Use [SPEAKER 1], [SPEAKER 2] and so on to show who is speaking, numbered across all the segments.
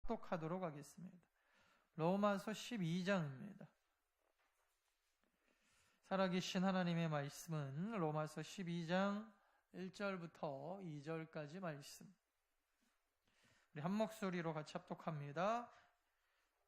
[SPEAKER 1] 합독하도록 하겠습니다. 로마서 12장입니다. 살아계신 하나님의 말씀은 로마서 12장 1절부터 2절까지 말씀. 우리 한 목소리로 같이 합독합니다.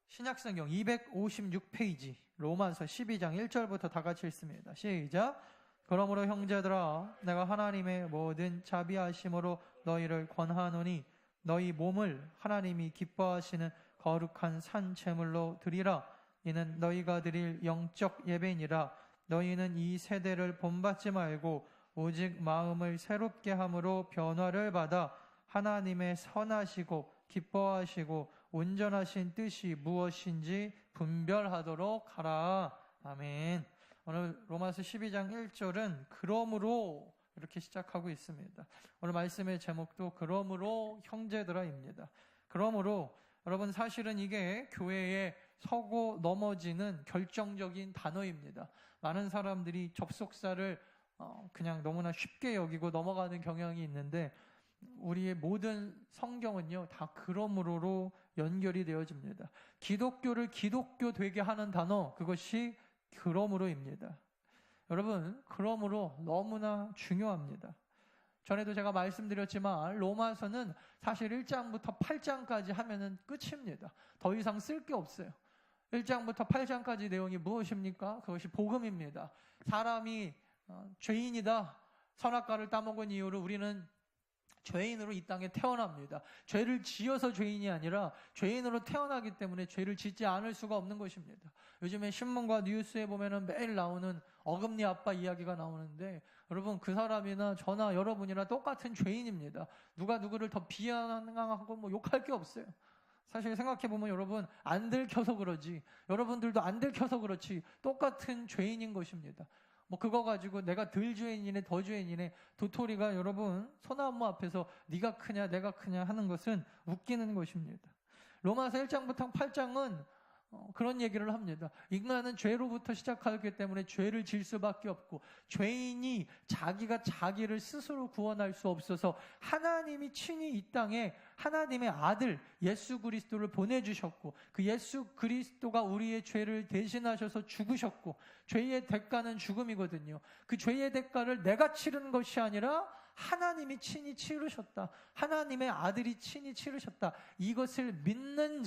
[SPEAKER 1] 신약성경 256페이지 로마서 12장 1절부터 다 같이 읽습니다. 시작. 그러므로 형제들아 내가 하나님의 모든 자비하심으로 너희를 권하노니 너희 몸을 하나님이 기뻐하시는 거룩한 산 제물로 드리라. 이는 너희가 드릴 영적 예배니라. 너희는 이 세대를 본받지 말고 오직 마음을 새롭게 함으로 변화를 받아 하나님의 선하시고 기뻐하시고 온전하신 뜻이 무엇인지 분별하도록 하라. 아멘. 오늘 로마서 12장 1절은 그러므로 이렇게 시작하고 있습니다. 오늘 말씀의 제목도 그러므로 형제들아입니다. 그러므로 여러분 사실은 이게 교회에 서고 넘어지는 결정적인 단어입니다. 많은 사람들이 접속사를 그냥 너무나 쉽게 여기고 넘어가는 경향이 있는데 우리의 모든 성경은요 다 그러므로로 연결이 되어집니다. 기독교를 기독교 되게 하는 단어 그것이 그러므로입니다. 여러분 그러므로 너무나 중요합니다. 전에도 제가 말씀드렸지만 로마서는 사실 1장부터 8장까지 하면은 끝입니다. 더 이상 쓸 게 없어요. 1장부터 8장까지 내용이 무엇입니까? 그것이 복음입니다. 사람이 죄인이다. 선악과를 따먹은 이유로 우리는 죄인으로 이 땅에 태어납니다. 죄를 지어서 죄인이 아니라 죄인으로 태어나기 때문에 죄를 짓지 않을 수가 없는 것입니다. 요즘에 신문과 뉴스에 보면은 매일 나오는 어금니 아빠 이야기가 나오는데 여러분 그 사람이나 저나 여러분이나 똑같은 죄인입니다. 누가 누구를 더 비난하고 뭐 욕할 게 없어요. 사실 생각해보면 여러분 안 들켜서 그러지 여러분들도 안 들켜서 그렇지 똑같은 죄인인 것입니다. 뭐 그거 가지고 내가 덜 죄인이네 더 죄인이네 도토리가 여러분 소나무 앞에서 네가 크냐 내가 크냐 하는 것은 웃기는 것입니다. 로마서 1장부터 8장은 그런 얘기를 합니다. 인간은 죄로부터 시작하기 때문에 죄를 질 수밖에 없고 죄인이 자기가 자기를 스스로 구원할 수 없어서 하나님이 친히 이 땅에 하나님의 아들 예수 그리스도를 보내주셨고 그 예수 그리스도가 우리의 죄를 대신하셔서 죽으셨고 죄의 대가는 죽음이거든요. 그 죄의 대가를 내가 치르는 것이 아니라 하나님이 친히 치르셨다. 하나님의 아들이 친히 치르셨다. 이것을 믿는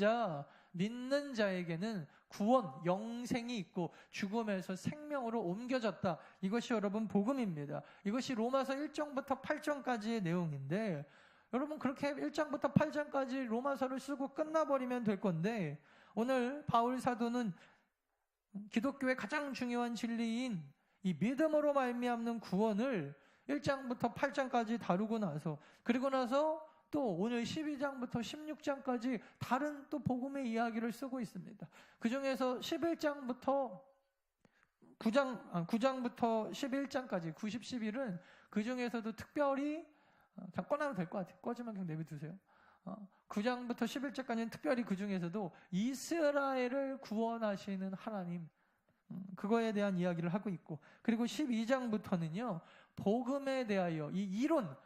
[SPEAKER 1] 자에게는 구원, 영생이 있고 죽음에서 생명으로 옮겨졌다. 이것이 여러분 복음입니다. 이것이 로마서 1장부터 8장까지의 내용인데 여러분 그렇게 1장부터 8장까지 로마서를 쓰고 끝나버리면 될 건데 오늘 바울 사도는 기독교의 가장 중요한 진리인 이 믿음으로 말미암는 구원을 1장부터 8장까지 다루고 나서 그리고 나서 또 오늘 12장부터 16장까지 다른 또 복음의 이야기를 쓰고 있습니다. 그 중에서 11장부터 9장부터 11장까지 90, 11은 그 중에서도 특별히 그냥 꺼내면 될 것 같아요. 꺼지면 그냥 내비두세요. 9장부터 11장까지는 특별히 그 중에서도 이스라엘을 구원하시는 하나님 그거에 대한 이야기를 하고 있고 그리고 12장부터는요 복음에 대하여 이 이론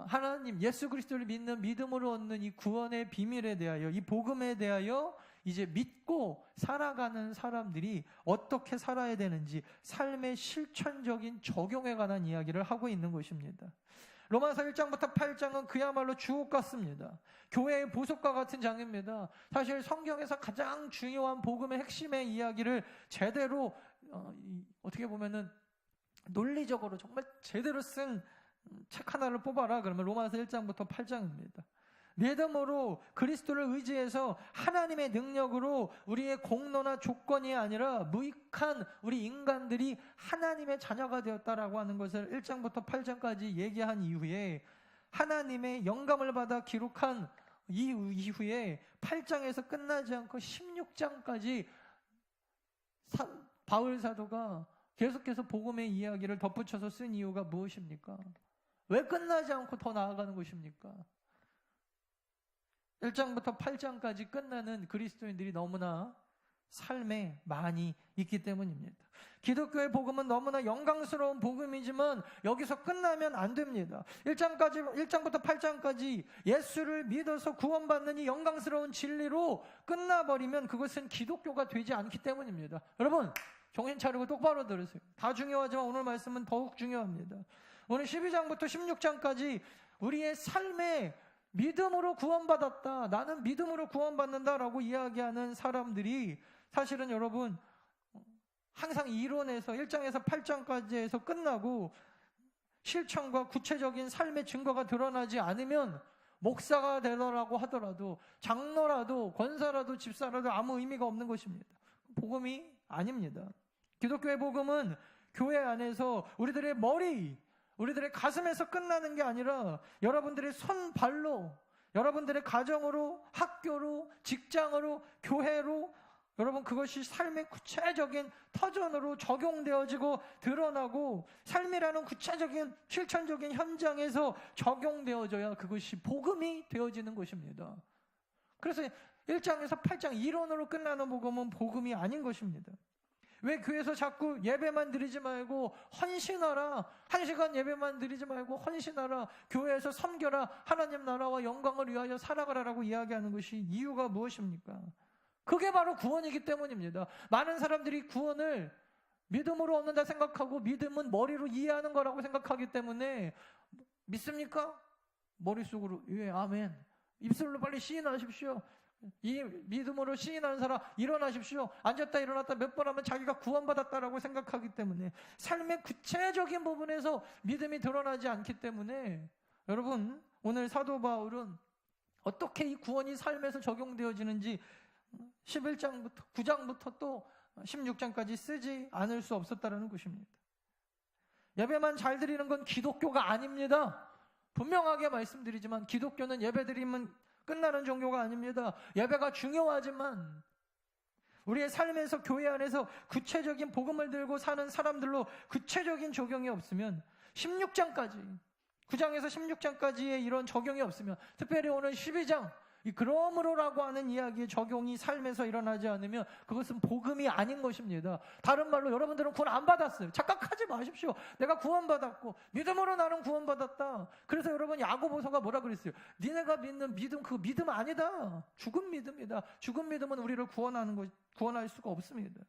[SPEAKER 1] 하나님 예수 그리스도를 믿는 믿음으로 얻는 이 구원의 비밀에 대하여 이 복음에 대하여 이제 믿고 살아가는 사람들이 어떻게 살아야 되는지 삶의 실천적인 적용에 관한 이야기를 하고 있는 것입니다. 로마서 1장부터 8장은 그야말로 주옥 같습니다. 교회의 보석과 같은 장입니다. 사실 성경에서 가장 중요한 복음의 핵심의 이야기를 제대로 어떻게 보면은 논리적으로 정말 제대로 쓴 책 하나를 뽑아라 그러면 로마서 1장부터 8장입니다. 믿음으로 그리스도를 의지해서 하나님의 능력으로 우리의 공로나 조건이 아니라 무익한 우리 인간들이 하나님의 자녀가 되었다라고 하는 것을 1장부터 8장까지 얘기한 이후에 하나님의 영감을 받아 기록한 이후에 8장에서 끝나지 않고 16장까지 바울 사도가 계속해서 복음의 이야기를 덧붙여서 쓴 이유가 무엇입니까? 왜 끝나지 않고 더 나아가는 것입니까? 1장부터 8장까지 끝나는 그리스도인들이 너무나 삶에 많이 있기 때문입니다. 기독교의 복음은 너무나 영광스러운 복음이지만 여기서 끝나면 안 됩니다. 1장부터 8장까지 예수를 믿어서 구원받는 이 영광스러운 진리로 끝나버리면 그것은 기독교가 되지 않기 때문입니다. 여러분, 정신 차리고 똑바로 들으세요. 다 중요하지만 오늘 말씀은 더욱 중요합니다. 오늘 12장부터 16장까지 우리의 삶에 믿음으로 구원받았다, 나는 믿음으로 구원받는다라고 이야기하는 사람들이 사실은 여러분 항상 이론에서 1장에서 8장까지 해서 끝나고 실천과 구체적인 삶의 증거가 드러나지 않으면 목사가 되더라고 하더라도 장로라도 권사라도 집사라도 아무 의미가 없는 것입니다. 복음이 아닙니다. 기독교의 복음은 교회 안에서 우리들의 머리, 우리들의 가슴에서 끝나는 게 아니라 여러분들의 손발로, 여러분들의 가정으로, 학교로, 직장으로, 교회로 여러분 그것이 삶의 구체적인 터전으로 적용되어지고 드러나고 삶이라는 구체적인 실천적인 현장에서 적용되어져야 그것이 복음이 되어지는 것입니다. 그래서 1장에서 8장 이론으로 끝나는 복음은 복음이 아닌 것입니다. 왜 교회에서 자꾸 예배만 드리지 말고 헌신하라, 1시간 예배만 드리지 말고 헌신하라, 교회에서 섬겨라, 하나님 나라와 영광을 위하여 살아가라라고 이야기하는 것이 이유가 무엇입니까? 그게 바로 구원이기 때문입니다. 많은 사람들이 구원을 믿음으로 얻는다 생각하고 믿음은 머리로 이해하는 거라고 생각하기 때문에 믿습니까? 머릿속으로 예, 아멘. 입술로 빨리 시인하십시오. 이 믿음으로 시인하는 사람 일어나십시오. 앉았다 일어났다 몇 번 하면 자기가 구원받았다라고 생각하기 때문에 삶의 구체적인 부분에서 믿음이 드러나지 않기 때문에 여러분 오늘 사도 바울은 어떻게 이 구원이 삶에서 적용되어지는지 11장부터 9장부터 또 16장까지 쓰지 않을 수 없었다는 것입니다. 예배만 잘 드리는 건 기독교가 아닙니다. 분명하게 말씀드리지만 기독교는 예배 드리면 끝나는 종교가 아닙니다. 예배가 중요하지만 우리의 삶에서 교회 안에서 구체적인 복음을 들고 사는 사람들로 구체적인 적용이 없으면 16장까지 9장에서 16장까지의 이런 적용이 없으면 특별히 오늘 12장 이 그러므로라고 하는 이야기의 적용이 삶에서 일어나지 않으면 그것은 복음이 아닌 것입니다. 다른 말로 여러분들은 구원 안 받았어요. 착각하지 마십시오. 내가 구원받았고 믿음으로 나는 구원받았다. 그래서 여러분 야고보서가 뭐라 그랬어요? 니네가 믿는 믿음 그거 믿음 아니다. 죽은 믿음이다. 죽은 믿음은 우리를 구원할 수가 없습니다.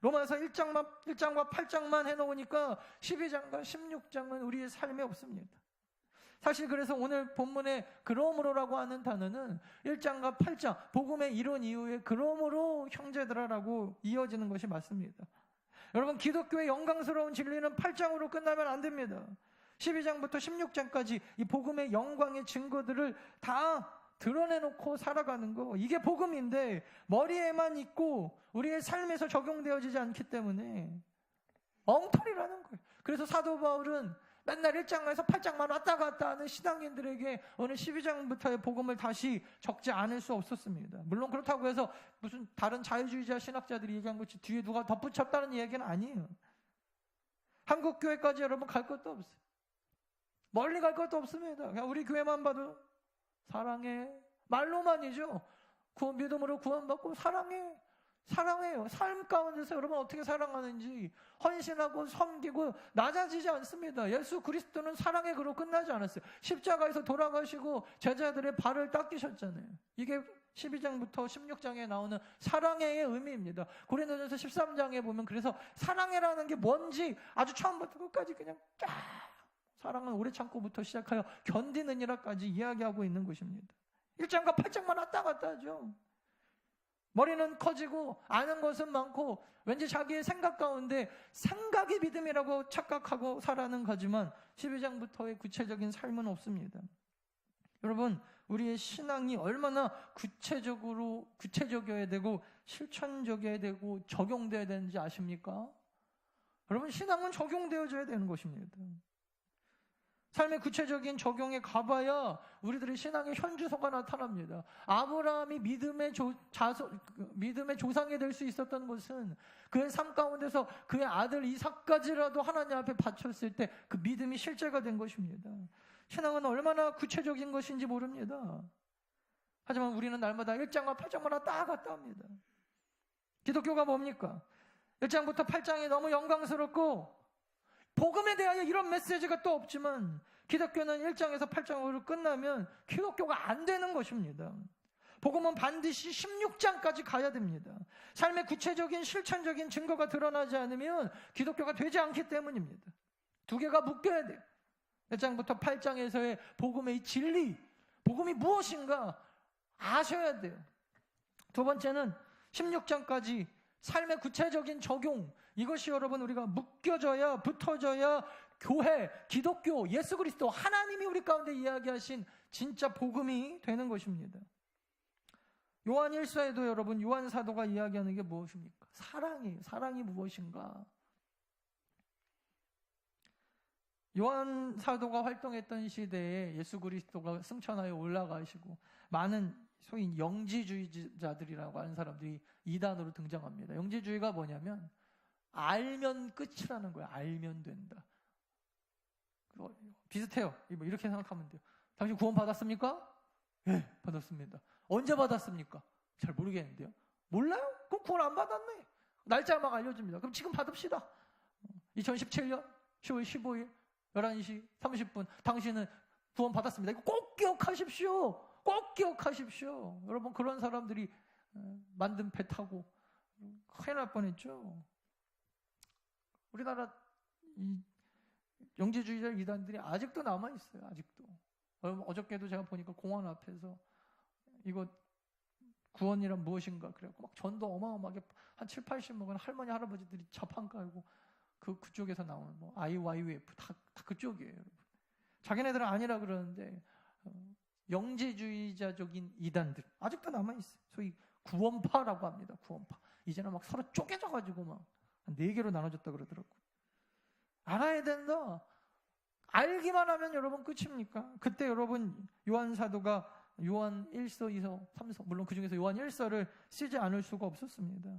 [SPEAKER 1] 로마서 1장과 8장만 해놓으니까 12장과 16장은 우리의 삶에 없습니다. 사실 그래서 오늘 본문에 그러므로라고 하는 단어는 1장과 8장 복음의 이론 이후에 그러므로 형제들아라고 이어지는 것이 맞습니다. 여러분 기독교의 영광스러운 진리는 8장으로 끝나면 안 됩니다. 12장부터 16장까지 이 복음의 영광의 증거들을 다 드러내놓고 살아가는 거 이게 복음인데 머리에만 있고 우리의 삶에서 적용되어지지 않기 때문에 엉터리라는 거예요. 그래서 사도 바울은 맨날 1장에서 8장만 왔다 갔다 하는 신앙인들에게 오늘 12장부터의 복음을 다시 적지 않을 수 없었습니다. 물론 그렇다고 해서 무슨 다른 자유주의자 신학자들이 얘기한 것이 뒤에 누가 덧붙였다는 얘기는 아니에요. 한국교회까지 여러분 갈 것도 없어요. 멀리 갈 것도 없습니다. 그냥 우리 교회만 봐도 사랑해. 말로만이죠. 믿음으로 구원받고 사랑해요. 삶 가운데서 여러분 어떻게 사랑하는지 헌신하고 섬기고 낮아지지 않습니다. 예수 그리스도는 사랑의 그로 끝나지 않았어요. 십자가에서 돌아가시고 제자들의 발을 닦이셨잖아요. 이게 12장부터 16장에 나오는 사랑의 의미입니다. 고린도전서 13장에 보면 그래서 사랑해라는 게 뭔지 아주 처음부터 끝까지 그냥 쫙 사랑은 오래 참고부터 시작하여 견디느니라까지 이야기하고 있는 것입니다. 1장과 8장만 왔다 갔다 하죠. 머리는 커지고 아는 것은 많고 왠지 자기의 생각 가운데 생각이 믿음이라고 착각하고 살아가는 거지만 12장부터의 구체적인 삶은 없습니다. 여러분 우리의 신앙이 얼마나 구체적이어야 되고 실천적이어야 되고 적용되어야 되는지 아십니까? 여러분 신앙은 적용되어져야 되는 것입니다. 삶의 구체적인 적용에 가봐야 우리들의 신앙의 현주소가 나타납니다. 아브라함이 믿음의 조상이 될 수 있었던 것은 그의 삶 가운데서 그의 아들 이삭까지라도 하나님 앞에 바쳤을 때 그 믿음이 실제가 된 것입니다. 신앙은 얼마나 구체적인 것인지 모릅니다. 하지만 우리는 날마다 1장과 8장마다 왔다 갔다 합니다. 기독교가 뭡니까? 1장부터 8장이 너무 영광스럽고 복음에 대하여 이런 메시지가 또 없지만 기독교는 1장에서 8장으로 끝나면 기독교가 안 되는 것입니다. 복음은 반드시 16장까지 가야 됩니다. 삶의 구체적인 실천적인 증거가 드러나지 않으면 기독교가 되지 않기 때문입니다. 두 개가 묶여야 돼요. 1장부터 8장에서의 복음의 이 진리, 복음이 무엇인가 아셔야 돼요. 두 번째는 16장까지 삶의 구체적인 적용, 이것이 여러분 우리가 묶여져야, 붙어져야 교회, 기독교, 예수 그리스도, 하나님이 우리 가운데 이야기하신 진짜 복음이 되는 것입니다. 요한 1서에도 여러분 요한 사도가 이야기하는 게 무엇입니까? 사랑이에요. 사랑이 무엇인가? 요한 사도가 활동했던 시대에 예수 그리스도가 승천하여 올라가시고 많은 소위 영지주의자들이라고 하는 사람들이 이단으로 등장합니다. 영지주의가 뭐냐면 알면 끝이라는 거예요. 알면 된다. 비슷해요. 이렇게 생각하면 돼요. 당신 구원 받았습니까? 네, 받았습니다. 언제 받았습니까? 잘 모르겠는데요. 몰라요? 그럼 구원 안 받았네. 날짜 막 알려줍니다. 그럼 지금 받읍시다. 2017년 10월 15일 11시 30분 당신은 구원 받았습니다. 이거 꼭 기억하십시오. 꼭 기억하십시오. 여러분 그런 사람들이 만든 배 타고 큰일 날 뻔했죠. 우리나라 영지주의자 이단들이 아직도 남아있어요. 아직도. 어저께도 제가 보니까 공원 앞에서 이거 구원이란 무엇인가 그래갖고 막 전도 어마어마하게 한 7, 80 먹은 할머니 할아버지들이 자판 깔고 그쪽에서 나오는 뭐 IYF 다 그쪽이에요. 여러분. 자기네들은 아니라 그러는데 영지주의자적인 이단들 아직도 남아있어요. 소위 구원파라고 합니다. 구원파. 이제는 막 서로 쪼개져가지고 막 4개로 나눠졌다 그러더라고요. 알아야 된다. 알기만 하면 여러분 끝입니까? 그때 여러분 요한 사도가 요한 1서, 2서, 3서 물론 그 중에서 요한 1서를 쓰지 않을 수가 없었습니다.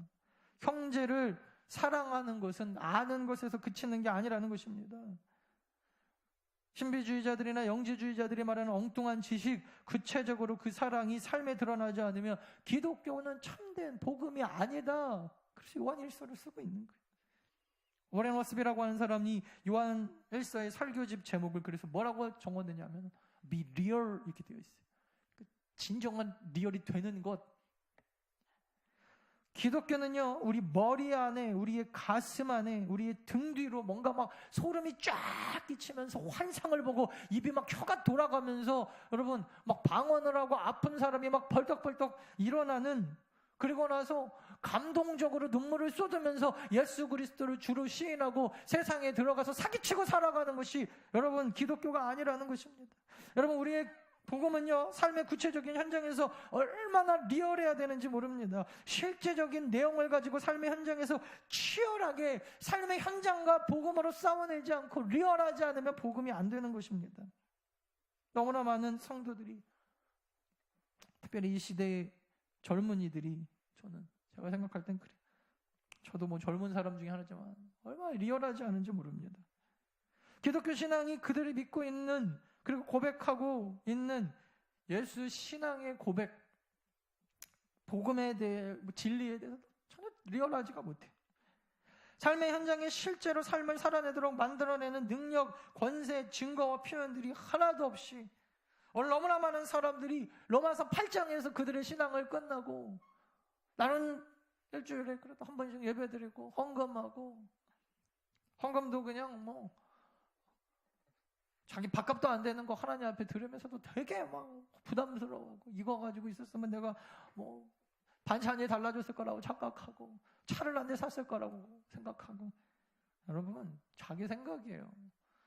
[SPEAKER 1] 형제를 사랑하는 것은 아는 것에서 그치는 게 아니라는 것입니다. 신비주의자들이나 영지주의자들이 말하는 엉뚱한 지식, 구체적으로 그 사랑이 삶에 드러나지 않으면 기독교는 참된 복음이 아니다. 그래서 요한 1서를 쓰고 있는 거예요. 워렌 워스비라고 하는 사람이 요한 1서의 설교집 제목을 그래서 뭐라고 정했느냐면 be real 이렇게 되어 있어요. 진정한 리얼이 되는 것. 기독교는요, 우리 머리 안에, 우리의 가슴 안에, 우리의 등 뒤로 뭔가 막 소름이 쫙 끼치면서 환상을 보고 입이 막 혀가 돌아가면서 여러분 막 방언을 하고 아픈 사람이 막 벌떡벌떡 일어나는, 그리고 나서 감동적으로 눈물을 쏟으면서 예수 그리스도를 주로 시인하고 세상에 들어가서 사기치고 살아가는 것이 여러분 기독교가 아니라는 것입니다. 여러분 우리의 복음은요, 삶의 구체적인 현장에서 얼마나 리얼해야 되는지 모릅니다. 실제적인 내용을 가지고 삶의 현장에서 치열하게 삶의 현장과 복음으로 싸워내지 않고 리얼하지 않으면 복음이 안 되는 것입니다. 너무나 많은 성도들이, 특별히 이 시대의 젊은이들이, 제가 생각할 땐 그래요. 저도 뭐 젊은 사람 중에 하나지만 얼마나 리얼하지 않은지 모릅니다. 기독교 신앙이 그들이 믿고 있는, 그리고 고백하고 있는 예수 신앙의 고백, 복음에 대해, 진리에 대해서 전혀 리얼하지가 못해요. 삶의 현장에 실제로 삶을 살아내도록 만들어내는 능력, 권세, 증거와 표현들이 하나도 없이 오늘 너무나 많은 사람들이 로마서 8장에서 그들의 신앙을 끝나고 나는 일주일에 그래도 한 번씩 예배드리고 헌금하고, 헌금도 그냥 뭐 자기 밥값도 안 되는 거 하나님 앞에 들으면서도 되게 막 부담스러워하고, 이거 가지고 있었으면 내가 뭐 반찬이 달라졌을 거라고 착각하고 차를 한 대 샀을 거라고 생각하고. 여러분 자기 생각이에요.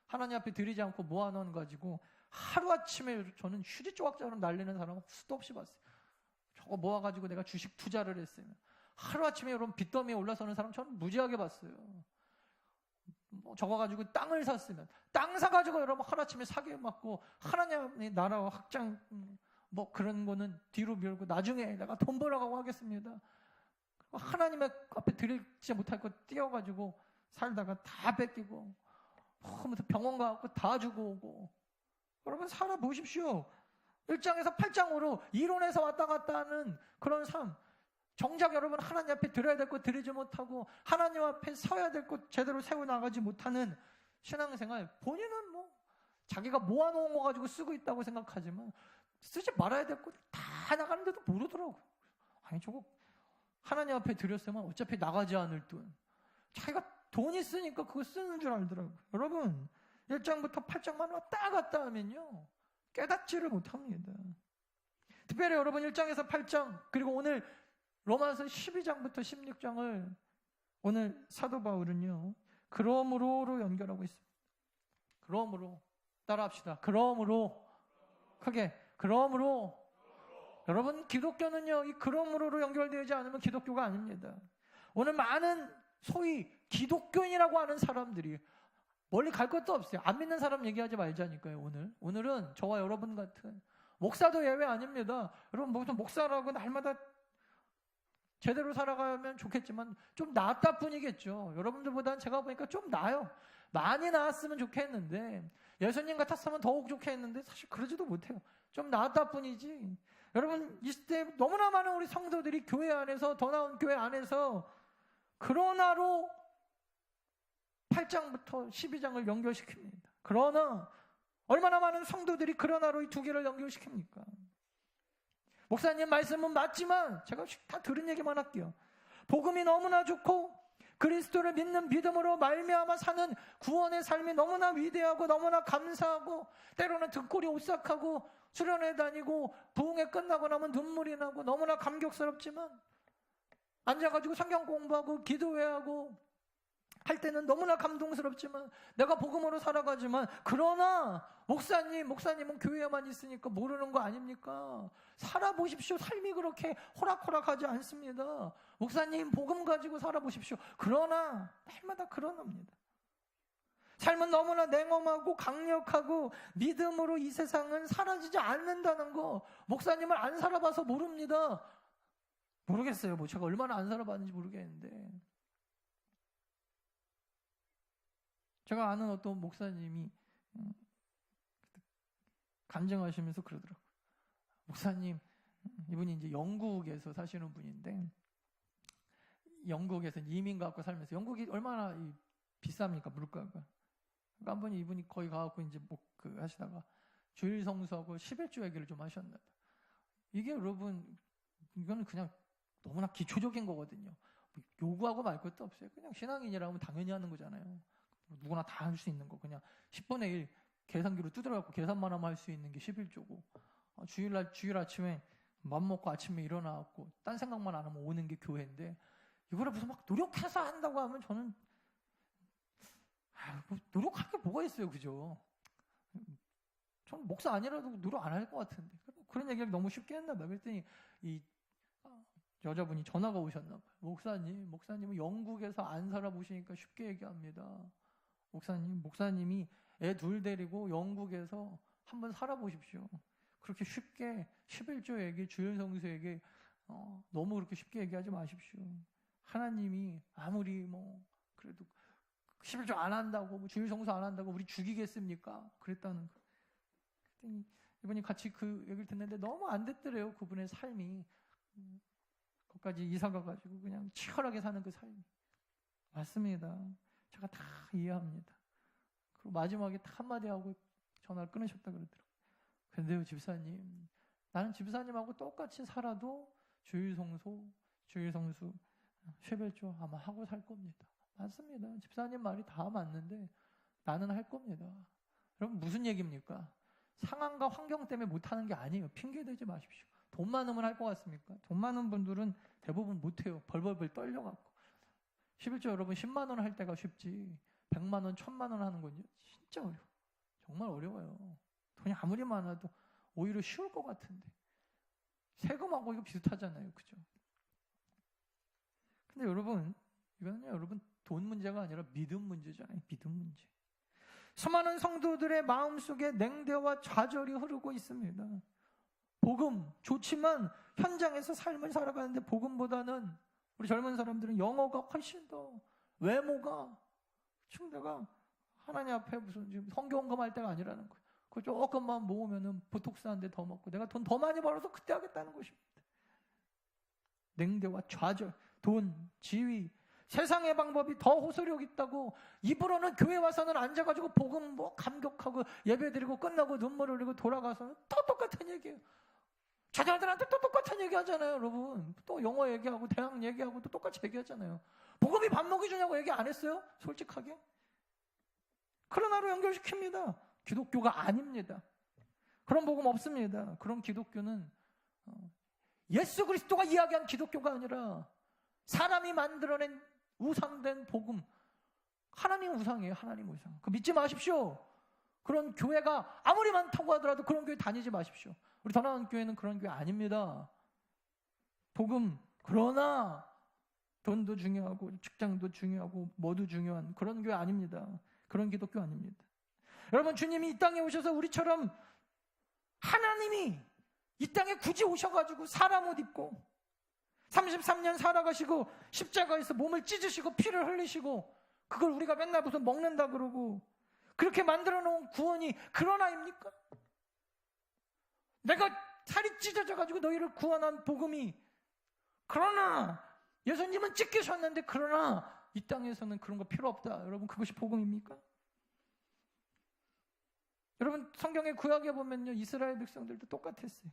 [SPEAKER 1] 하나님 앞에 드리지 않고 모아놓은 가지고 하루아침에 저는 휴지 조각처럼 날리는 사람 수도 없이 봤어요. 저거 모아가지고 내가 주식 투자를 했으면, 하루아침에 여러분 빚더미에 올라서는 사람 저는 무지하게 봤어요. 뭐 저거 가지고 땅을 샀으면, 땅 사가지고 여러분 하루아침에 사기에 맞고 하나님의 나라와 확장 뭐 그런 거는 뒤로 밀고 나중에 내가 돈 벌어가고 하겠습니다. 하나님의 앞에 드리지 못할 거 띄어가지고 살다가 다 뺏기고 하면서 병원 가고 다 주고 오고. 여러분 살아보십시오. 1장에서 8장으로 이론에서 왔다 갔다 하는 그런 삶, 정작 여러분 하나님 앞에 드려야 될 것 드리지 못하고 하나님 앞에 서야 될 것 제대로 세워나가지 못하는 신앙생활, 본인은 뭐 자기가 모아놓은 거 가지고 쓰고 있다고 생각하지만 쓰지 말아야 될 것 다 나가는데도 모르더라고요. 아니 저거 하나님 앞에 드렸으면 어차피 나가지 않을 돈, 자기가 돈 있으니까 그거 쓰는 줄 알더라고요. 여러분 1장부터 8장만 왔다 갔다 하면요 깨닫지를 못합니다. 특별히 여러분 1장에서 8장 그리고 오늘 로마서 12장부터 16장을 오늘 사도 바울은요 그러므로로 연결하고 있습니다. 그러므로 따라합시다. 그러므로 크게 그러므로. 여러분 기독교는요 이 그러므로로 연결되지 않으면 기독교가 아닙니다. 오늘 많은 소위 기독교인이라고 하는 사람들이 멀리 갈 것도 없어요. 안 믿는 사람 얘기하지 말자니까요. 오늘은 저와 여러분 같은 목사도 예외 아닙니다. 여러분 무슨 목사라고 날마다 제대로 살아가면 좋겠지만 좀 나았다 뿐이겠죠. 여러분들보다는 제가 보니까 좀 나아요. 많이 나았으면 좋겠는데 예수님 같았으면 더욱 좋겠는데 사실 그러지도 못해요. 좀 나았다 뿐이지. 여러분 이 시대에 너무나 많은 우리 성도들이 교회 안에서 더 나은 교회 안에서 그러나로 8장부터 12장을 연결시킵니다. 그러나 얼마나 많은 성도들이 그러나로 이 두 개를 연결시킵니까? 목사님 말씀은 맞지만 제가 다 들은 얘기만 할게요. 복음이 너무나 좋고 그리스도를 믿는 믿음으로 말미암아 사는 구원의 삶이 너무나 위대하고 너무나 감사하고 때로는 등골이 오싹하고 수련회 다니고 부흥회 끝나고 나면 눈물이 나고 너무나 감격스럽지만 앉아가지고 성경 공부하고 기도회하고 할 때는 너무나 감동스럽지만 내가 복음으로 살아가지만 그러나 목사님은 교회에만 있으니까 모르는 거 아닙니까? 살아보십시오. 삶이 그렇게 호락호락하지 않습니다. 목사님 복음 가지고 살아보십시오. 그러나 날마다 그러나입니다. 삶은 너무나 냉엄하고 강력하고 믿음으로 이 세상은 사라지지 않는다는 거 목사님을 안 살아봐서 모릅니다. 모르겠어요. 뭐 제가 얼마나 안 살아봤는지 모르겠는데 제가 아는 어떤 목사님이 간증하시면서 그러더라고요. 목사님, 이분이 이제 영국에서 사시는 분인데 영국에서 이민 가고 살면서 영국이 얼마나 비쌉니까 물가가. 그러니까 한 번에 이분이 거기 가갖고 이제 하시다가 주일 성수하고 11조 얘기를 좀 하셨나. 이게 여러분 이거는 그냥 너무나 기초적인 거거든요. 요구하고 말 것도 없어요. 그냥 신앙인이라면 당연히 하는 거잖아요. 누구나 다 할 수 있는 거. 그냥 10분의 1 계산기로 두드려갖고 계산만 하면 할 수 있는 게 11조고 주일 아침에 맘먹고 아침에 일어나갖고 딴 생각만 안 하면 오는 게 교회인데 이거를 무슨 막 노력해서 한다고 하면 저는 뭐 노력할 게 뭐가 있어요. 그죠? 저는 목사 아니라도 노력 안 할 것 같은데 그런 얘기를 너무 쉽게 했나 봐요. 그랬더니 이 여자분이 전화가 오셨나 봐요. 목사님은 영국에서 안 살아보시니까 쉽게 얘기합니다. 목사님이 애 둘 데리고 영국에서 한번 살아보십시오. 그렇게 쉽게 11조 얘기, 주일 성수 얘기 너무 그렇게 쉽게 얘기하지 마십시오. 하나님이 아무리 그래도 11조 안 한다고 주일 성수 안 한다고 우리 죽이겠습니까? 그랬다는 거. 그랬더니 이분이 같이 그 얘기를 듣는데 너무 안 됐더래요. 그분의 삶이 거기까지 이사 가가지고 그냥 치열하게 사는 그 삶이. 맞습니다. 제가 다 이해합니다. 그리고 마지막에 딱 한마디 하고 전화를 끊으셨다 그러더라고요. 근데요 집사님, 나는 집사님하고 똑같이 살아도 주일 성수, 11조 아마 하고 살 겁니다. 맞습니다. 집사님 말이 다 맞는데 나는 할 겁니다. 여러분 무슨 얘기입니까? 상황과 환경 때문에 못하는 게 아니에요. 핑계 대지 마십시오. 돈 많으면 할 것 같습니까? 돈 많은 분들은 대부분 못해요. 벌벌벌 떨려갖고. 11조 여러분 10만 원 할 때가 쉽지 100만 원, 1000만 원 하는 건요 진짜 어려워. 정말 어려워요. 돈이 아무리 많아도 오히려 쉬울 것 같은데 세금하고 이거 비슷하잖아요. 그죠? 근데 여러분 이거는요 여러분 돈 문제가 아니라 믿음 문제잖아요. 믿음 문제. 수많은 성도들의 마음속에 냉대와 좌절이 흐르고 있습니다. 복음 좋지만 현장에서 삶을 살아가는데 복음보다는 우리 젊은 사람들은 영어가 훨씬 더 외모가 지금 내가 하나님 앞에 무슨 지금 성경검할 때가 아니라는 거예요. 그 조금만 모으면은 보톡스 한 대 더 먹고 내가 돈 더 많이 벌어서 그때 하겠다는 것입니다. 냉대와 좌절, 돈, 지위, 세상의 방법이 더 호소력 있다고 입으로는 교회 와서는 앉아가지고 복음 감격하고 예배드리고 끝나고 눈물을 흘리고 돌아가서는 또 똑같은 얘기예요. 자녀들한테 또 똑같은 얘기 하잖아요, 여러분. 또 영어 얘기하고 대학 얘기하고 또 똑같이 얘기하잖아요. 복음이 밥 먹여주냐고 얘기 안 했어요? 솔직하게. 그러나로 연결시킵니다. 기독교가 아닙니다. 그런 복음 없습니다. 그런 기독교는 예수 그리스도가 이야기한 기독교가 아니라 사람이 만들어낸 우상된 복음. 하나님 우상이에요. 하나님 우상. 그거 믿지 마십시오. 그런 교회가 아무리 많다고 하더라도 그런 교회 다니지 마십시오. 우리 더 나은 교회는 그런 교회 아닙니다. 복음, 그러나 돈도 중요하고 직장도 중요하고 뭐도 중요한 그런 교회 아닙니다. 그런 기독교 아닙니다. 여러분, 주님이 이 땅에 오셔서 우리처럼 하나님이 이 땅에 굳이 오셔가지고 사람 옷 입고 33년 살아가시고 십자가에서 몸을 찢으시고 피를 흘리시고 그걸 우리가 맨날 무슨 먹는다 그러고 그렇게 만들어 놓은 구원이 그런 아입니까? 내가 살이 찢어져가지고 너희를 구원한 복음이, 그러나 예수님은 찢기셨는데 그러나 이 땅에서는 그런 거 필요 없다. 여러분, 그것이 복음입니까? 여러분, 성경의 구약에 보면요, 이스라엘 백성들도 똑같았어요.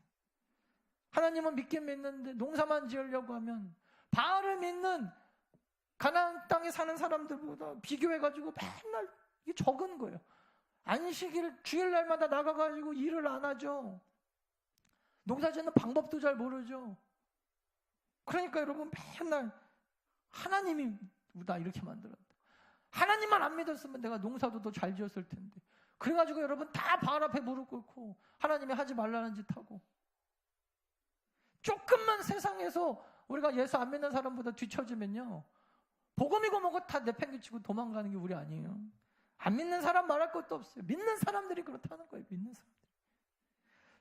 [SPEAKER 1] 하나님은 믿긴 믿는데 농사만 지으려고 하면 바알을 믿는 가나안 땅에 사는 사람들보다 비교해가지고 맨날 이게 적은 거예요. 안식일 주일날마다 나가가지고 일을 안 하죠. 농사 짓는 방법도 잘 모르죠. 그러니까 여러분, 맨날 하나님이 나 이렇게 만들었다. 하나님만 안 믿었으면 내가 농사도 더 잘 지었을 텐데. 그래가지고 여러분 다 바알 앞에 무릎 꿇고 하나님이 하지 말라는 짓 하고, 조금만 세상에서 우리가 예수 안 믿는 사람보다 뒤처지면요, 복음이고 뭐고 다 내팽개치고 도망가는 게 우리 아니에요. 안 믿는 사람 말할 것도 없어요. 믿는 사람들이 그렇다는 거예요. 믿는 사람들이.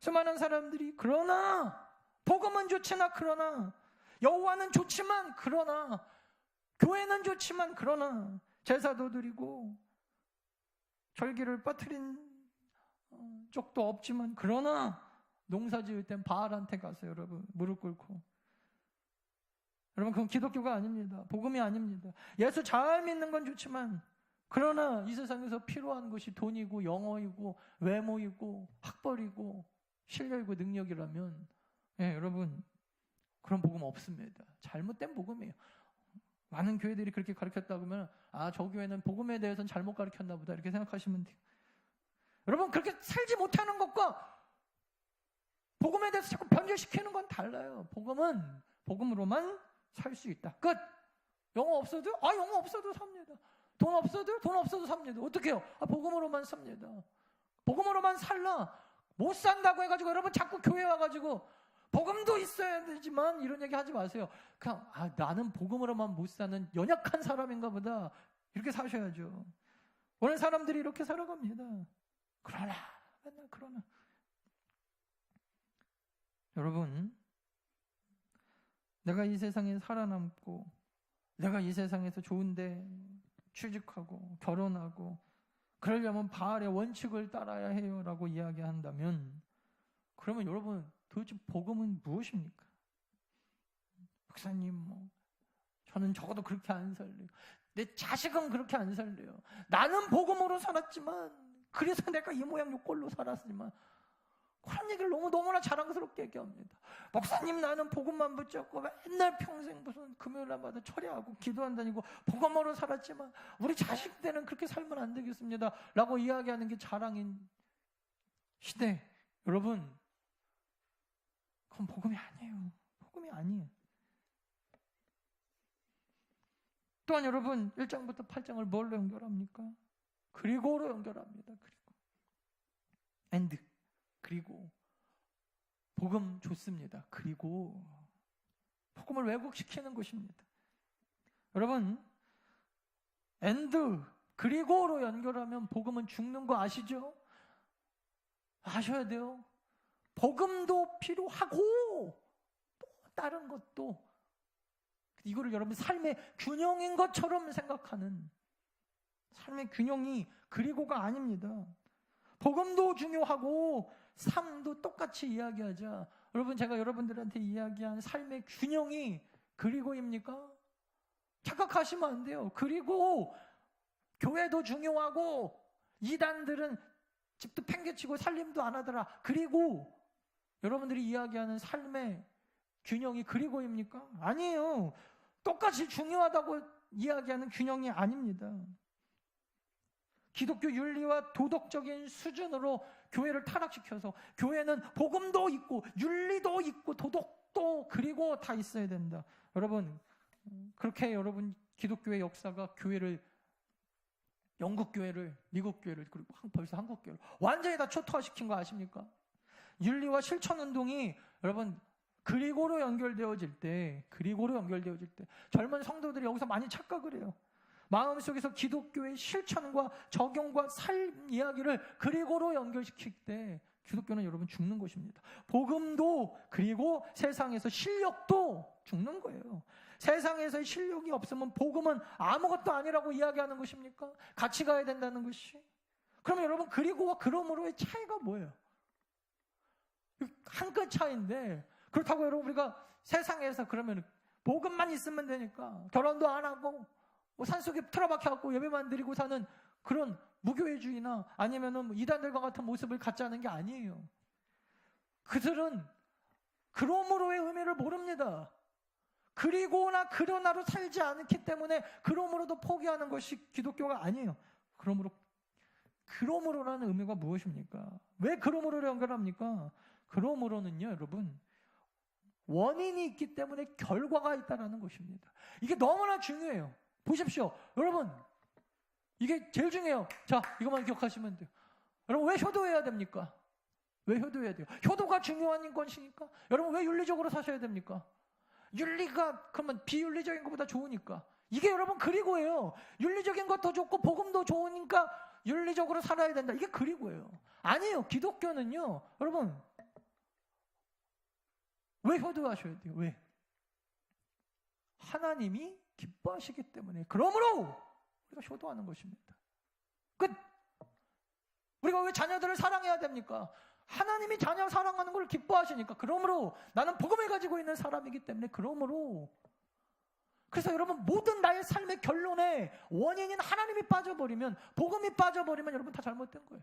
[SPEAKER 1] 수많은 사람들이 그러나 복음은 좋지나 그러나 여호와는 좋지만 그러나 교회는 좋지만 그러나 제사도 드리고 절기를 빠뜨린 쪽도 없지만 그러나 농사 지을 땐 바알한테 가서 여러분 무릎 꿇고, 여러분 그건 기독교가 아닙니다. 복음이 아닙니다. 예수 잘 믿는 건 좋지만 그러나 이 세상에서 필요한 것이 돈이고 영어이고 외모이고 학벌이고 실력이고 능력이라면, 여러분 그런 복음 없습니다. 잘못된 복음이에요. 많은 교회들이 그렇게 가르쳤다 그러면 저 교회는 복음에 대해서는 잘못 가르쳤나 보다 이렇게 생각하시면 돼요. 여러분, 그렇게 살지 못하는 것과 복음에 대해서 자꾸 변절시키는 건 달라요. 복음은 복음으로만 살 수 있다. 끝. 영어 없어도? 영어 없어도 삽니다. 돈 없어도? 돈 없어도 삽니다. 어떻게 해요? 복음으로만 삽니다. 복음으로만 살라. 못 산다고 해가지고 여러분 자꾸 교회 와가지고 복음도 있어야 되지만 이런 얘기 하지 마세요. 그냥 나는 복음으로만 못 사는 연약한 사람인가 보다 이렇게 사셔야죠. 오늘 사람들이 이렇게 살아갑니다. 그러나 맨날 그러나. 여러분, 내가 이 세상에 살아남고 내가 이 세상에서 좋은데 취직하고 결혼하고 그러려면 바알의 원칙을 따라야 해요 라고 이야기한다면, 그러면 여러분 도대체 복음은 무엇입니까? 목사님, 저는 적어도 그렇게 안 살래요. 내 자식은 그렇게 안 살래요. 나는 복음으로 살았지만, 그래서 내가 이 모양 요 꼴로 살았지만, 그런 얘기를 너무나 자랑스럽게 얘기합니다. 목사님, 나는 복음만 붙잡고 맨날 평생 무슨 금요일날마다 철야하고 기도 안 다니고 복음으로 살았지만 우리 자식 때는 그렇게 살면 안 되겠습니다 라고 이야기하는 게 자랑인 시대. 여러분, 그건 복음이 아니에요. 복음이 아니에요. 또한 여러분, 1장부터 8장을 뭘로 연결합니까? 그리고로 연결합니다. 그리고 복음 좋습니다. 그리고 복음을 왜곡시키는 것입니다. 여러분, 그리고로 연결하면 복음은 죽는 거 아시죠? 아셔야 돼요. 복음도 필요하고 또 다른 것도, 이거를 여러분 삶의 균형인 것처럼 생각하는, 삶의 균형이 그리고가 아닙니다. 복음도 중요하고 삶도 똑같이 이야기하자 여러분, 제가 여러분들한테 이야기한 삶의 균형이 그리고입니까? 착각하시면 안 돼요. 그리고 교회도 중요하고 이단들은 집도 팽개치고 살림도 안 하더라. 그리고 여러분들이 이야기하는 삶의 균형이 그리고입니까? 아니에요. 똑같이 중요하다고 이야기하는 균형이 아닙니다. 기독교 윤리와 도덕적인 수준으로 교회를 타락시켜서 교회는 복음도 있고 윤리도 있고 도덕도 그리고 다 있어야 된다. 여러분, 그렇게 여러분 기독교의 역사가 교회를, 영국 교회를, 미국 교회를, 그리고 벌써 한국 교회를 완전히 다 초토화시킨 거 아십니까? 윤리와 실천 운동이 여러분 그리고로 연결되어질 때 젊은 성도들이 여기서 많이 착각을 해요. 마음속에서 기독교의 실천과 적용과 삶 이야기를 그리고로 연결시킬 때 기독교는 여러분 죽는 것입니다. 복음도 그리고 세상에서 실력도 죽는 거예요. 세상에서의 실력이 없으면 복음은 아무것도 아니라고 이야기하는 것입니까? 같이 가야 된다는 것이. 그러면 여러분 그리고와 그러므로의 차이가 뭐예요? 한 끗 차이인데, 그렇다고 여러분 우리가 세상에서 그러면 복음만 있으면 되니까 결혼도 안 하고 뭐 산속에 틀어박혀갖고 예배만 드리고 사는 그런 무교회주의나 아니면은 이단들과 같은 모습을 갖자는 게 아니에요. 그들은 그러므로의 의미를 모릅니다. 그리고나 그러나로 살지 않기 때문에 그러므로도 포기하는 것이 기독교가 아니에요. 그러므로라는 의미가 무엇입니까? 왜 그러므로를 연결합니까? 그러므로는요, 여러분, 원인이 있기 때문에 결과가 있다는 것입니다. 이게 너무나 중요해요. 보십시오. 여러분, 이게 제일 중요해요. 자, 이것만 기억하시면 돼요. 여러분, 왜 효도해야 됩니까? 왜 효도해야 돼요? 효도가 중요한 것이니까. 여러분, 왜 윤리적으로 사셔야 됩니까? 윤리가 그러면 비윤리적인 것보다 좋으니까. 이게 여러분 그리고예요. 윤리적인 것도 좋고 복음도 좋으니까 윤리적으로 살아야 된다. 이게 그리고예요. 아니에요. 기독교는요, 여러분, 왜 효도하셔야 돼요? 왜? 하나님이 기뻐하시기 때문에. 그러므로 우리가 효도하는 것입니다. 끝. 우리가 왜 자녀들을 사랑해야 됩니까? 하나님이 자녀 사랑하는 걸 기뻐하시니까. 그러므로 나는 복음을 가지고 있는 사람이기 때문에. 그러므로. 그래서 여러분, 모든 나의 삶의 결론에 원인인 하나님이 빠져버리면, 복음이 빠져버리면 여러분 다 잘못된 거예요.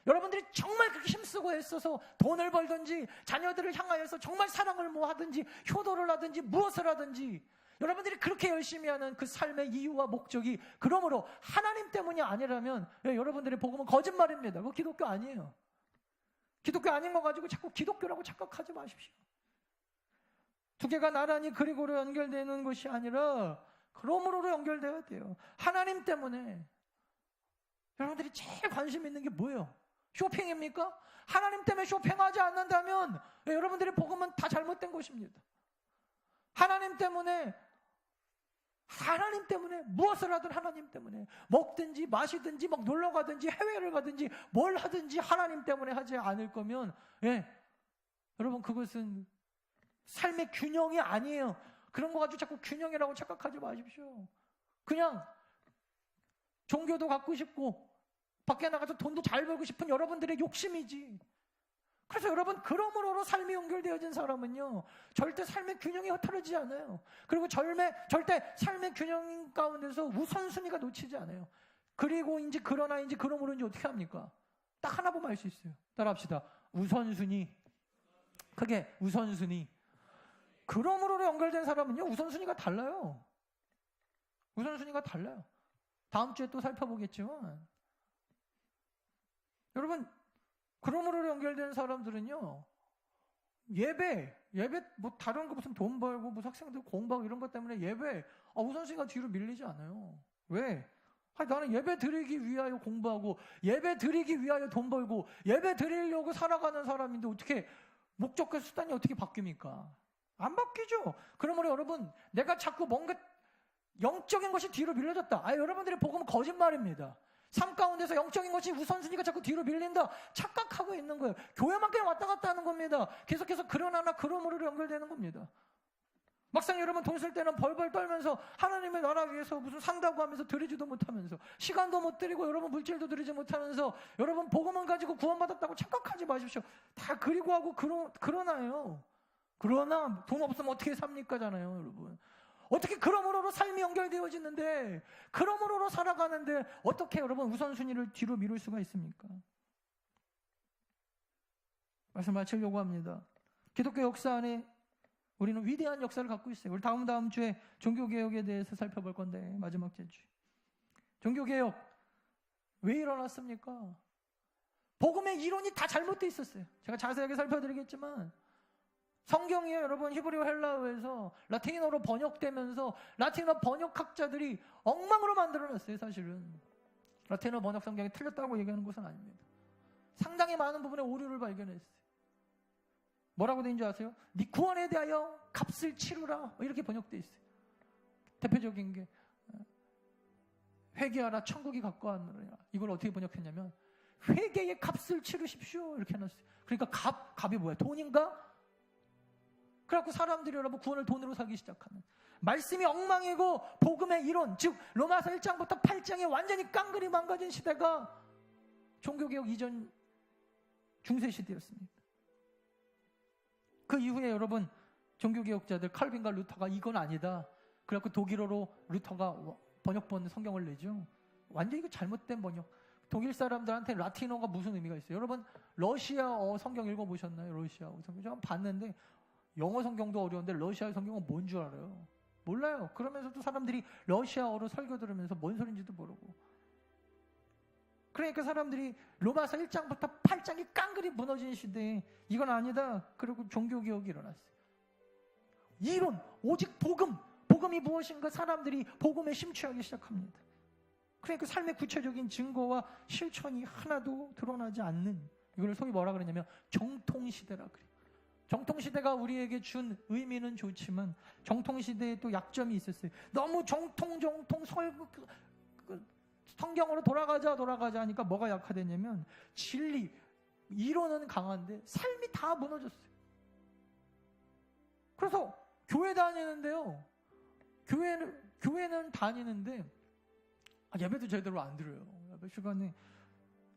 [SPEAKER 1] 여러분들이 정말 그렇게 힘쓰고 애써서 돈을 벌든지 자녀들을 향하여서 정말 사랑을 뭐 하든지 효도를 하든지 무엇을 하든지 여러분들이 그렇게 열심히 하는 그 삶의 이유와 목적이 그러므로 하나님 때문이 아니라면 여러분들의 복음은 거짓말입니다. 그거 기독교 아니에요. 기독교 아닌 거 가지고 자꾸 기독교라고 착각하지 마십시오. 두 개가 나란히 그리고로 연결되는 것이 아니라 그러므로로 연결되어야 돼요. 하나님 때문에. 여러분들이 제일 관심 있는 게 뭐예요? 쇼핑입니까? 하나님 때문에 쇼핑하지 않는다면 여러분들의 복음은 다 잘못된 것입니다. 하나님 때문에 무엇을 하든 하나님 때문에 먹든지 마시든지 막 놀러 가든지 해외를 가든지 뭘 하든지 하나님 때문에 하지 않을 거면 여러분 그것은 삶의 균형이 아니에요. 그런 거 가지고 자꾸 균형이라고 착각하지 마십시오. 그냥 종교도 갖고 싶고 밖에 나가서 돈도 잘 벌고 싶은 여러분들의 욕심이지. 그래서 여러분, 그러므로 삶이 연결되어진 사람은요, 절대 삶의 균형이 흐트러지지 않아요. 그리고 절대 삶의 균형 가운데서 우선순위가 놓치지 않아요. 그리고인지 그러나인지 그러므로인지 어떻게 합니까? 딱 하나 보면 알 수 있어요. 따라합시다. 우선순위. 크게 우선순위. 그러므로 연결된 사람은요, 우선순위가 달라요. 우선순위가 달라요. 다음 주에 또 살펴보겠지만 여러분, 그러므로 연결된 사람들은요, 예배 뭐 다른 거 무슨 돈 벌고 뭐 학생들 공부하고 이런 것 때문에 예배 우선순위가 뒤로 밀리지 않아요. 왜? 나는 예배 드리기 위하여 공부하고 예배 드리기 위하여 돈 벌고 예배 드리려고 살아가는 사람인데 어떻게 목적과 수단이 어떻게 바뀝니까? 안 바뀌죠. 그러므로 여러분, 내가 자꾸 뭔가 영적인 것이 뒤로 밀려졌다. 여러분들의 복음은 거짓말입니다. 삶 가운데서 영적인 것이 우선순위가 자꾸 뒤로 밀린다. 착각하고 있는 거예요. 교회만 그냥 왔다 갔다 하는 겁니다. 계속해서 그러나나 그러므로 연결되는 겁니다. 막상 여러분 돈 쓸 때는 벌벌 떨면서 하나님의 나라 위해서 무슨 산다고 하면서 드리지도 못하면서 시간도 못 드리고 여러분 물질도 드리지 못하면서 여러분 복음만 가지고 구원받았다고 착각하지 마십시오. 다 그리고 하고 그러나요. 그러나 돈 없으면 어떻게 삽니까잖아요, 여러분. 어떻게 그러므로 삶이 연결되어지는데 그러므로 살아가는데 어떻게 여러분 우선순위를 뒤로 미룰 수가 있습니까? 말씀 마치려고 합니다. 기독교 역사 안에 우리는 위대한 역사를 갖고 있어요. 우리 다음 주에 종교개혁에 대해서 살펴볼 건데 마지막 제주. 종교개혁 왜 일어났습니까? 복음의 이론이 다 잘못되어 있었어요. 제가 자세하게 살펴드리겠지만 성경이요 여러분 히브리어 헬라어에서 라틴어로 번역되면서 라틴어 번역학자들이 엉망으로 만들어놨어요. 사실은 라틴어 번역 성경이 틀렸다고 얘기하는 것은 아닙니다. 상당히 많은 부분에 오류를 발견했어요. 뭐라고 되어 있는 줄 아세요? 네 구원에 대하여 값을 치르라 이렇게 번역되어 있어요. 대표적인 게 회개하라 천국이 가까웠느니라. 이걸 어떻게 번역했냐면 회개의 값을 치르십시오 이렇게 해놨어요. 그러니까 값이 뭐야? 돈인가? 그래갖고 사람들이 여러분 구원을 돈으로 사기 시작하는 말씀이 엉망이고 복음의 이론 즉 로마서 1장부터 8장에 완전히 깡그리 망가진 시대가 종교개혁 이전 중세시대였습니다. 그 이후에 여러분 종교개혁자들 칼빈과 루터가 이건 아니다. 그래갖고 독일어로 루터가 번역본 성경을 내죠. 완전히 이거 잘못된 번역. 독일 사람들한테 라틴어가 무슨 의미가 있어요? 여러분 러시아어 성경 읽어보셨나요? 러시아어 성경 제가 봤는데 영어 성경도 어려운데 러시아 성경은 뭔 줄 알아요? 몰라요. 그러면서도 사람들이 러시아어로 설교 들으면서 뭔 소린지도 모르고 그러니까 사람들이 로마서 1장부터 8장이 깡그리 무너진 시대에 이건 아니다. 그리고 종교개혁이 일어났어요. 이론, 오직 복음이 무엇인가 사람들이 복음에 심취하기 시작합니다. 그러니까 삶의 구체적인 증거와 실천이 하나도 드러나지 않는 이걸 소위 뭐라 그러냐면 정통시대라 그래요. 정통시대가 우리에게 준 의미는 좋지만 정통시대에 또 약점이 있었어요. 너무 정통 성경으로 돌아가자 하니까 뭐가 약화됐냐면 진리, 이론은 강한데 삶이 다 무너졌어요. 그래서 교회 다니는데요. 교회는 다니는데 예배도 제대로 안 드려요. 예배 시간에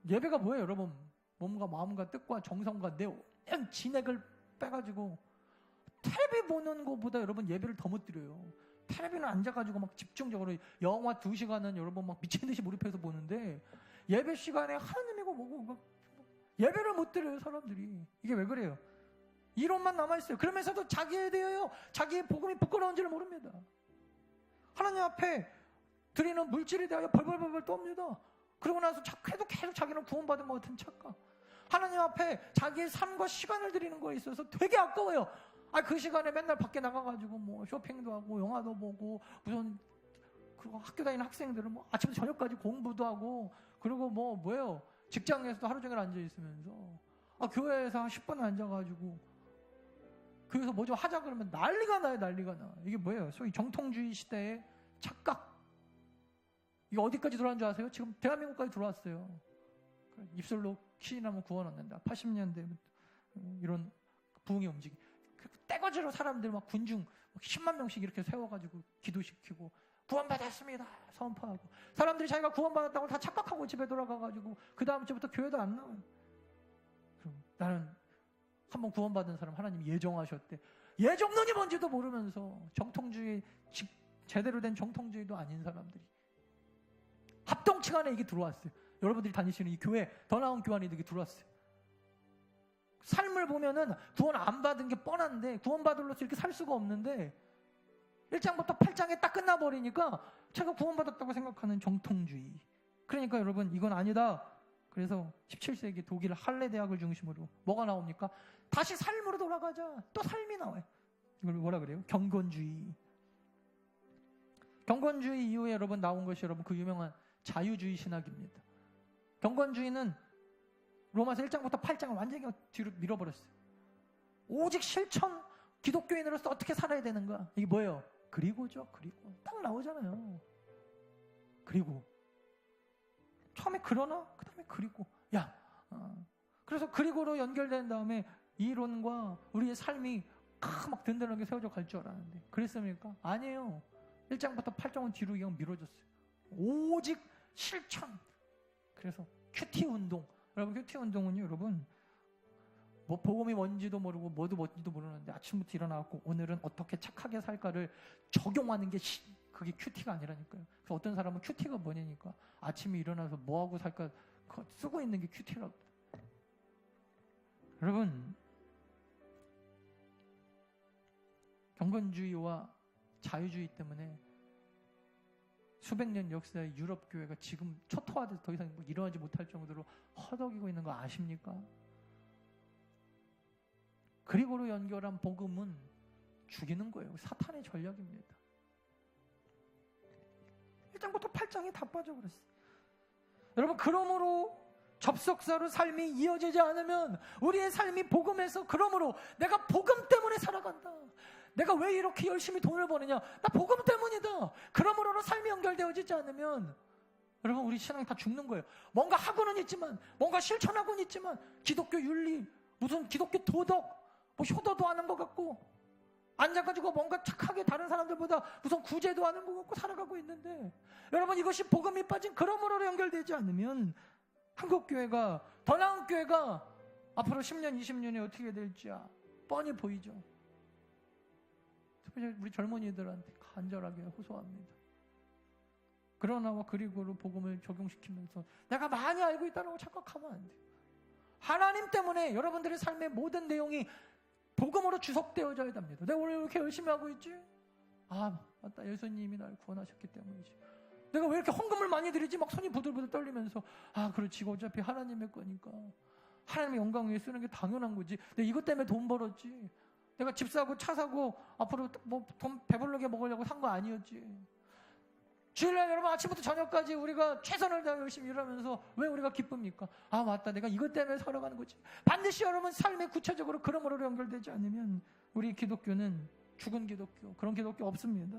[SPEAKER 1] 예배가 뭐예요, 여러분? 몸과 마음과 뜻과 정성과 내 진액을 빼가지고 텔레비 보는 것보다 여러분 예배를 더 못 드려요. 텔레비는 앉아가지고 막 집중적으로 영화 2시간은 여러분 막 미친듯이 몰입해서 보는데 예배 시간에 하나님이고 뭐고 막 예배를 못 드려요 사람들이. 이게 왜 그래요? 이론만 남아있어요. 그러면서도 자기에 대하여 자기의 복음이 부끄러운지를 모릅니다. 하나님 앞에 드리는 물질에 대하여 벌벌 떱니다. 그러고 나서 계속 자기는 구원받은 것 같은 착각. 하나님 앞에 자기의 삶과 시간을 드리는 거에 있어서 되게 아까워요. 그 시간에 맨날 밖에 나가가지고 뭐 쇼핑도 하고 영화도 보고 무슨 그리고 학교 다니는 학생들은 뭐 아침부터 저녁까지 공부도 하고 그리고 뭐예요? 직장에서도 하루 종일 앉아 있으면서 교회에서 한 10분 앉아가지고 그래서 뭐 좀 하자 그러면 난리가 나. 이게 뭐예요? 소위 정통주의 시대의 착각. 이게 어디까지 들어간 줄 아세요? 지금 대한민국까지 들어왔어요. 입술로 키나면 구원 얻는다. 80년대 이런 부흥의 움직임. 떼거지로 사람들 막 군중 10만 명씩 이렇게 세워가지고 기도시키고 구원받았습니다 선포하고 사람들이 자기가 구원받았다고 다 착각하고 집에 돌아가가지고 그 다음 주부터 교회도 안 나와요. 그럼 나는 한번 구원받은 사람 하나님이 예정하셨대. 예정론이 뭔지도 모르면서 정통주의 제대로 된 정통주의도 아닌 사람들이 합동층 안에 이게 들어왔어요. 여러분들이 다니시는 이 교회 더 나은 교환이 이게 들어왔어요. 삶을 보면은 구원 안 받은 게 뻔한데 구원받을로서 이렇게 살 수가 없는데 1장부터 8장에 딱 끝나버리니까 제가 구원받았다고 생각하는 정통주의. 그러니까 여러분 이건 아니다. 그래서 17세기 독일 할레 대학을 중심으로 뭐가 나옵니까? 다시 삶으로 돌아가자. 또 삶이 나와요. 이걸 뭐라 그래요? 경건주의. 경건주의 이후에 여러분 나온 것이 여러분 그 유명한 자유주의 신학입니다. 경건주의는 로마서 1장부터 8장을 완전히 뒤로 밀어버렸어요. 오직 실천, 기독교인으로서 어떻게 살아야 되는가? 이게 뭐예요? 그리고죠. 그리고 딱 나오잖아요. 그리고 처음에 그러나 그 다음에 그리고 그래서 그리고로 연결된 다음에 이론과 우리의 삶이 막 든든하게 세워져 갈 줄 알았는데 그랬습니까? 아니에요. 1장부터 8장은 뒤로 그냥 밀어줬어요. 오직 실천. 그래서 큐티 운동. 여러분 큐티 운동은요, 여러분 뭐 복음이 뭔지도 모르고 뭐도 뭔지도 모르는데 아침부터 일어나고 오늘은 어떻게 착하게 살까를 적용하는 게 그게 큐티가 아니라니까요. 그래서 어떤 사람은 큐티가 뭐냐니까 아침에 일어나서 뭐하고 살까 쓰고 있는 게 큐티라고. 여러분 경건주의와 자유주의 때문에 수백 년 역사의 유럽 교회가 지금 초토화돼서 더 이상 일어나지 못할 정도로 허덕이고 있는 거 아십니까? 그리고로 연결한 복음은 죽이는 거예요. 사탄의 전략입니다. 1장부터 8장이 다 빠져버렸어요. 여러분 그러므로 접속사로 삶이 이어지지 않으면 우리의 삶이 복음에서 그러므로 내가 복음 때문에 살아간다. 내가 왜 이렇게 열심히 돈을 버느냐? 나 복음 때문이다. 그러므로 삶이 연결되어지지 않으면 여러분 우리 신앙이 다 죽는 거예요. 뭔가 하고는 있지만 뭔가 실천하고는 있지만 기독교 윤리 무슨 기독교 도덕 뭐 효도도 하는 것 같고 앉아가지고 뭔가 착하게 다른 사람들보다 무슨 구제도 하는 것 같고 살아가고 있는데 여러분 이것이 복음이 빠진 그러므로 연결되지 않으면 한국교회가 더 나은 교회가 앞으로 10년 20년이 어떻게 될지 뻔히 보이죠. 특별히 우리 젊은이들한테 간절하게 호소합니다. 그러나 그리고로 복음을 적용시키면서 내가 많이 알고 있다고 착각하면 안 돼요. 하나님 때문에 여러분들의 삶의 모든 내용이 복음으로 주석되어져야 됩니다. 내가 오늘 이렇게 열심히 하고 있지? 아 맞다, 예수님이 날 구원하셨기 때문이지. 내가 왜 이렇게 헌금을 많이 드리지? 막 손이 부들부들 떨리면서 아 그렇지, 이거 어차피 하나님의 거니까 하나님의 영광 위해 쓰는 게 당연한 거지. 내가 이것 때문에 돈 벌었지. 내가 집 사고 차 사고 앞으로 뭐 돈 배부르게 먹으려고 산 거 아니었지. 주일날 여러분 아침부터 저녁까지 우리가 최선을 다해 열심히 일하면서 왜 우리가 기쁩니까? 아 맞다, 내가 이것 때문에 살아가는 거지. 반드시 여러분 삶에 구체적으로 그러므로 연결되지 않으면 우리 기독교는 죽은 기독교, 그런 기독교 없습니다.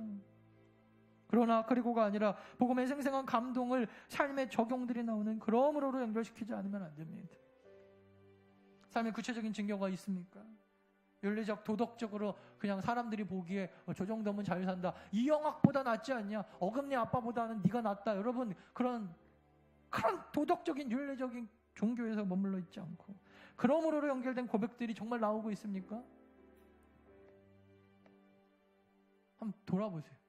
[SPEAKER 1] 그러나 그리고가 아니라 복음의 생생한 감동을 삶의 적용들이 나오는 그러므로 연결시키지 않으면 안 됩니다. 삶의 구체적인 증거가 있습니까? 윤리적, 도덕적으로 그냥 사람들이 보기에 저 정도면 잘 산다. 이영학보다 낫지 않냐? 어금니 아빠보다는 네가 낫다. 여러분 그런 도덕적인 윤리적인 종교에서 머물러 있지 않고 그러므로 연결된 고백들이 정말 나오고 있습니까? 한번 돌아보세요.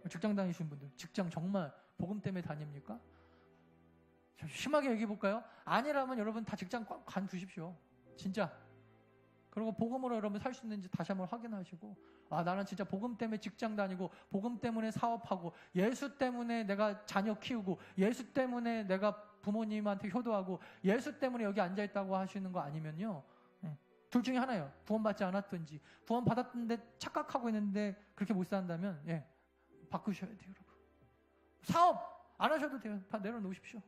[SPEAKER 1] 직장 다니시는 분들, 직장 정말 복음 때문에 다닙니까? 심하게 얘기해 볼까요? 아니라면 여러분 다 직장 관두십시오. 진짜. 그리고 복음으로 여러분 살 수 있는지 다시 한번 확인하시고, 아 나는 진짜 복음 때문에 직장 다니고 복음 때문에 사업하고 예수 때문에 내가 자녀 키우고 예수 때문에 내가 부모님한테 효도하고 예수 때문에 여기 앉아있다고 하시는 거 아니면요, 둘 중에 하나예요. 구원받지 않았든지 구원받았는데 착각하고 있는데 그렇게 못 산다면 바꾸셔야 돼요. 여러분 사업 안 하셔도 돼요. 다 내려놓으십시오.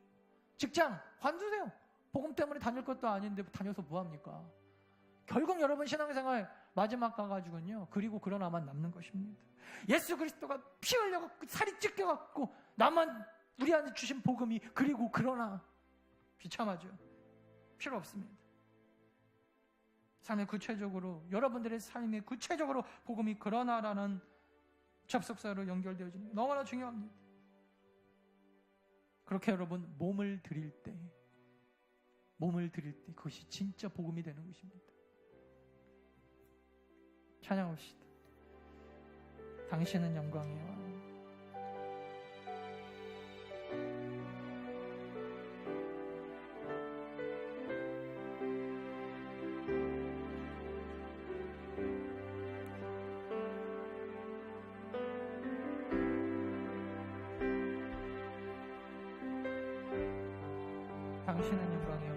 [SPEAKER 1] 직장 관두세요. 복음 때문에 다닐 것도 아닌데 다녀서 뭐합니까? 결국 여러분 신앙생활 마지막 가가지고는요, 그리고 그러나만 남는 것입니다. 예수 그리스도가 피 흘려갖고 살이 찢겨갖고 나만 우리한테 주신 복음이 그리고 그러나 비참하죠. 필요 없습니다. 삶의 구체적으로 여러분들의 삶의 구체적으로 복음이 그러나라는 접속사로 연결되어지는 게 너무나 중요합니다. 그렇게 여러분 몸을 드릴 때 그것이 진짜 복음이 되는 것입니다. 찬양합시다. 당신은 영광의 왕. 당신은 영광의 왕.